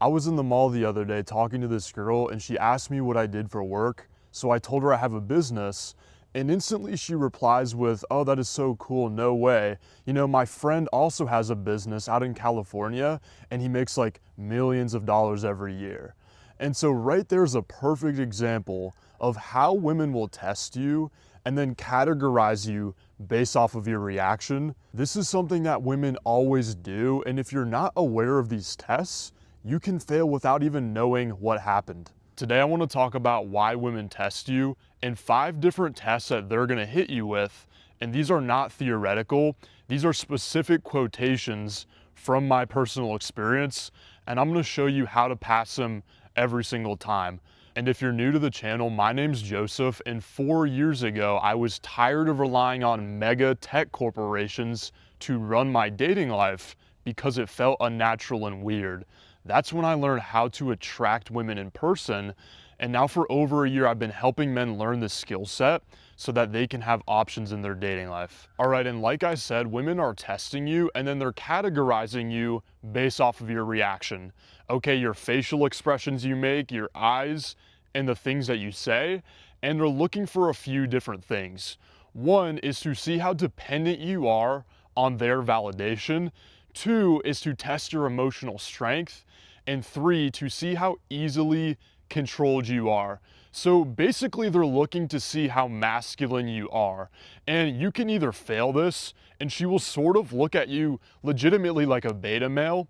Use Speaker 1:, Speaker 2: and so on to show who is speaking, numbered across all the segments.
Speaker 1: I was in the mall the other day talking to this girl and she asked me what I did for work. So I told her I have a business and instantly she replies with, "Oh, that is so cool, no way. You know, my friend also has a business out in California and he makes like millions of dollars every year." And so right there's a perfect example of how women will test you and then categorize you based off of your reaction. This is something that women always do, and if you're not aware of these tests, you can fail without even knowing what happened. Today I want to talk about why women test you and 5 different tests that they're going to hit you with. And these are not theoretical. These are specific quotations from my personal experience, and I'm going to show you how to pass them every single time. And if you're new to the channel, my name's Joseph, and 4 years ago, I was tired of relying on mega tech corporations to run my dating life because it felt unnatural and weird. That's when I learned how to attract women in person. And now for over a year, I've been helping men learn this skill set so that they can have options in their dating life. All right, and like I said, women are testing you and then they're categorizing you based off of your reaction. Okay, your facial expressions you make, your eyes, and the things that you say, and they're looking for a few different things. One is to see how dependent you are on their validation. 2 is to test your emotional strength. And 3, to see how easily controlled you are. So basically they're looking to see how masculine you are. And you can either fail this and she will sort of look at you legitimately like a beta male,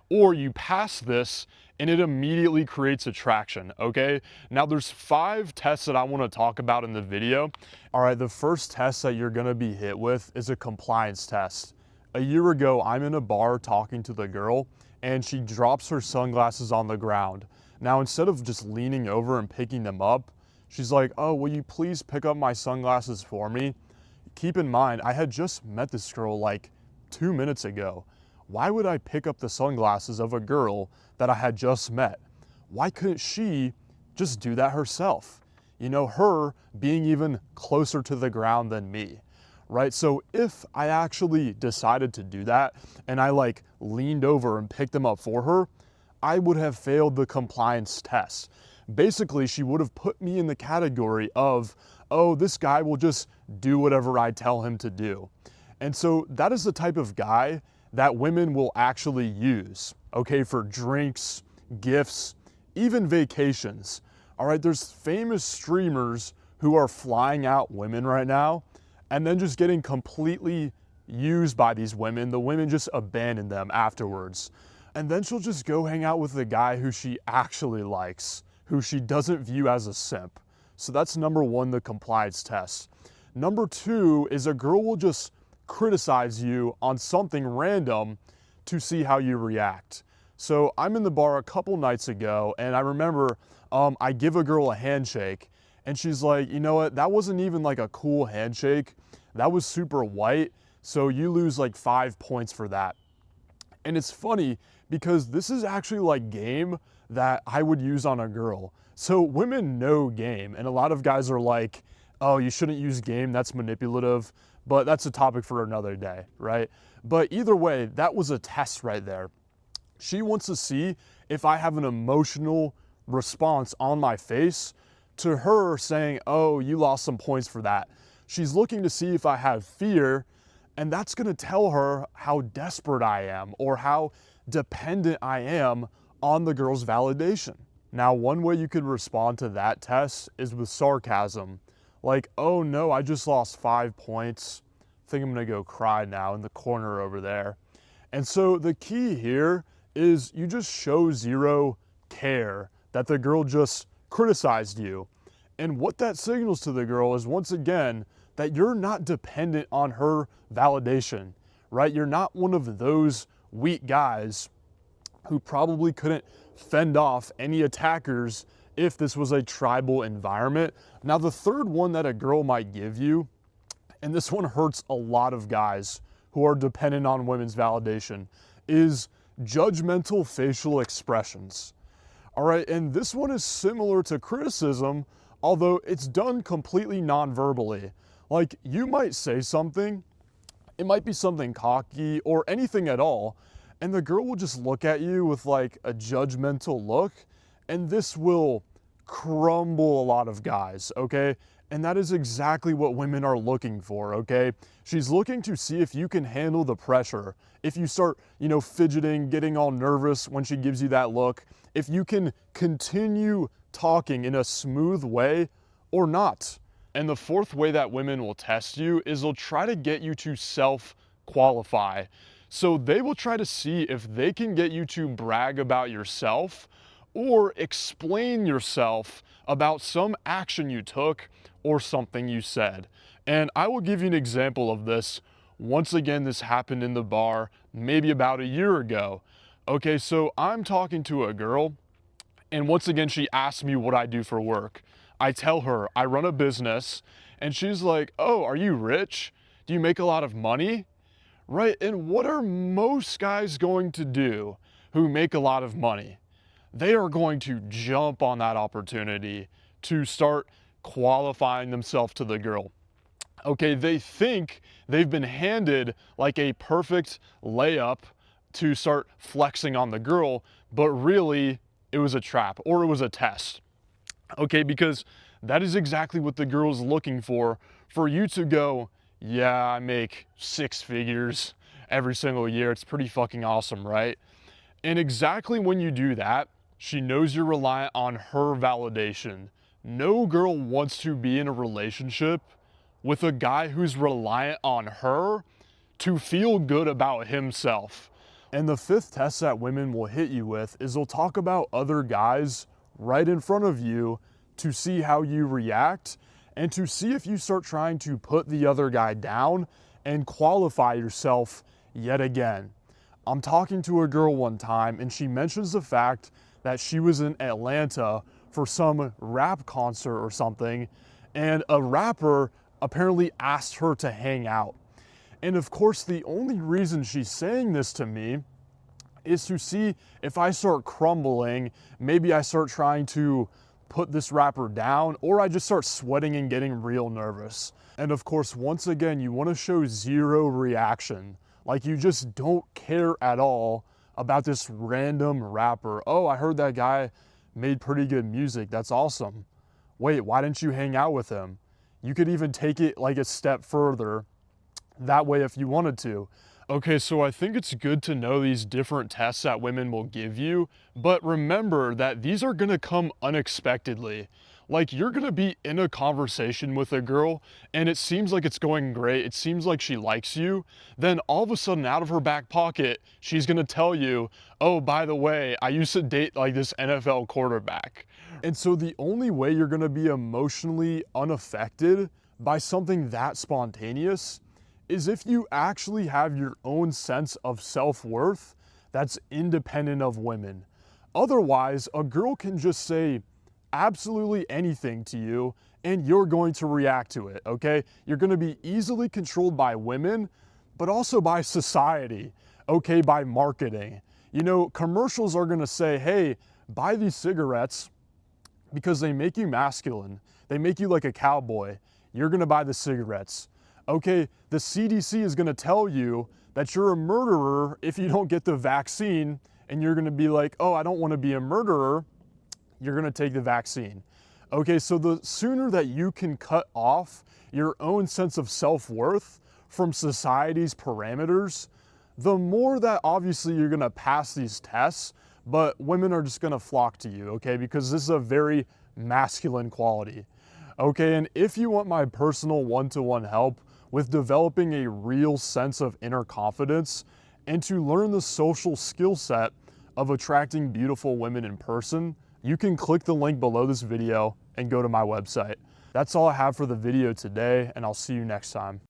Speaker 1: or you pass this and it immediately creates attraction, okay? Now there's 5 tests that I wanna talk about in the video. All right, the first test that you're gonna be hit with is a compliance test. A year ago, I'm in a bar talking to the girl and she drops her sunglasses on the ground. Now, instead of just leaning over and picking them up, she's like, "Oh, will you please pick up my sunglasses for me?" Keep in mind, I had just met this girl like 2 minutes ago. Why would I pick up the sunglasses of a girl that I had just met? Why couldn't she just do that herself? You know, her being even closer to the ground than me. Right? So if I actually decided to do that and I like leaned over and picked them up for her, I would have failed the compliance test. Basically, she would have put me in the category of, "Oh, this guy will just do whatever I tell him to do." And so that is the type of guy that women will actually use, okay, for drinks, gifts, even vacations. All right, there's famous streamers who are flying out women right now and then just getting completely used by these women. The women just abandon them afterwards. And then she'll just go hang out with the guy who she actually likes, who she doesn't view as a simp. So that's number 1, the compliance test. Number 2 is a girl will just criticize you on something random to see how you react. So I'm in the bar a couple nights ago and I remember I give a girl a handshake and she's like, "You know what, that wasn't even like a cool handshake. That was super white, so you lose like 5 points for that." And it's funny because this is actually like game that I would use on a girl. So women know game, and a lot of guys are like, "Oh, you shouldn't use game, that's manipulative," but that's a topic for another day, right? But either way, that was a test right there. She wants to see if I have an emotional response on my face to her saying, "Oh, you lost some points for that." She's looking to see if I have fear, and that's gonna tell her how desperate I am or how dependent I am on the girl's validation. Now, one way you could respond to that test is with sarcasm. Like, "Oh no, I just lost 5 points. I think I'm gonna go cry now in the corner over there." And so the key here is you just show zero care that the girl just criticized you. And what that signals to the girl is, once again, that you're not dependent on her validation, right? You're not one of those weak guys who probably couldn't fend off any attackers if this was a tribal environment. Now, the third one that a girl might give you, and this one hurts a lot of guys who are dependent on women's validation, is judgmental facial expressions. All right, and this one is similar to criticism, although it's done completely non-verbally. Like, you might say something, it might be something cocky or anything at all, and the girl will just look at you with like a judgmental look, and this will crumble a lot of guys, okay? And that is exactly what women are looking for, okay? She's looking to see if you can handle the pressure. If you start, fidgeting, getting all nervous when she gives you that look, if you can continue talking in a smooth way or not. And the fourth way that women will test you is they'll try to get you to self-qualify. So they will try to see if they can get you to brag about yourself or explain yourself about some action you took or something you said. And I will give you an example of this. Once again, this happened in the bar maybe about a year ago. Okay, so I'm talking to a girl, and once again, she asked me what I do for work. I tell her I run a business, and she's like, "Oh, are you rich? Do you make a lot of money?" Right? And what are most guys going to do who make a lot of money? They are going to jump on that opportunity to start qualifying themselves to the girl. Okay, they think they've been handed like a perfect layup to start flexing on the girl, but really it was a trap or it was a test. Okay, because that is exactly what the girl's looking for you to go, yeah, I make 6 figures every single year. It's pretty fucking awesome, right? And exactly when you do that, she knows you're reliant on her validation. No girl wants to be in a relationship with a guy who's reliant on her to feel good about himself. And the fifth test that women will hit you with is they'll talk about other guys right in front of you to see how you react and to see if you start trying to put the other guy down and qualify yourself yet again. I'm talking to a girl one time and she mentions the fact that she was in Atlanta for some rap concert or something, and a rapper apparently asked her to hang out. And of course, the only reason she's saying this to me is to see if I start crumbling, maybe I start trying to put this rapper down, or I just start sweating and getting real nervous. And of course, once again, you want to show zero reaction. Like you just don't care at all about this random rapper. Oh, I heard that guy made pretty good music. That's awesome. Wait, why didn't you hang out with him? You could even take it like a step further that way if you wanted to. Okay, so I think it's good to know these different tests that women will give you, but remember that these are gonna come unexpectedly. Like you're gonna be in a conversation with a girl and it seems like it's going great, it seems like she likes you, then all of a sudden out of her back pocket, she's gonna tell you, oh, by the way, I used to date like this NFL quarterback. And so the only way you're gonna be emotionally unaffected by something that spontaneous is if you actually have your own sense of self-worth that's independent of women. Otherwise, a girl can just say absolutely anything to you and you're going to react to it, okay? You're gonna be easily controlled by women, but also by society, okay, by marketing. Commercials are gonna say, hey, buy these cigarettes because they make you masculine. They make you like a cowboy. You're gonna buy the cigarettes. Okay, the CDC is gonna tell you that you're a murderer if you don't get the vaccine, and you're gonna be like, oh, I don't wanna be a murderer, you're gonna take the vaccine. Okay, so the sooner that you can cut off your own sense of self-worth from society's parameters, the more that obviously you're gonna pass these tests, but women are just gonna flock to you, okay, because this is a very masculine quality. Okay, and if you want my personal one-to-one help with developing a real sense of inner confidence and to learn the social skill set of attracting beautiful women in person, you can click the link below this video and go to my website. That's all I have for the video today, and I'll see you next time.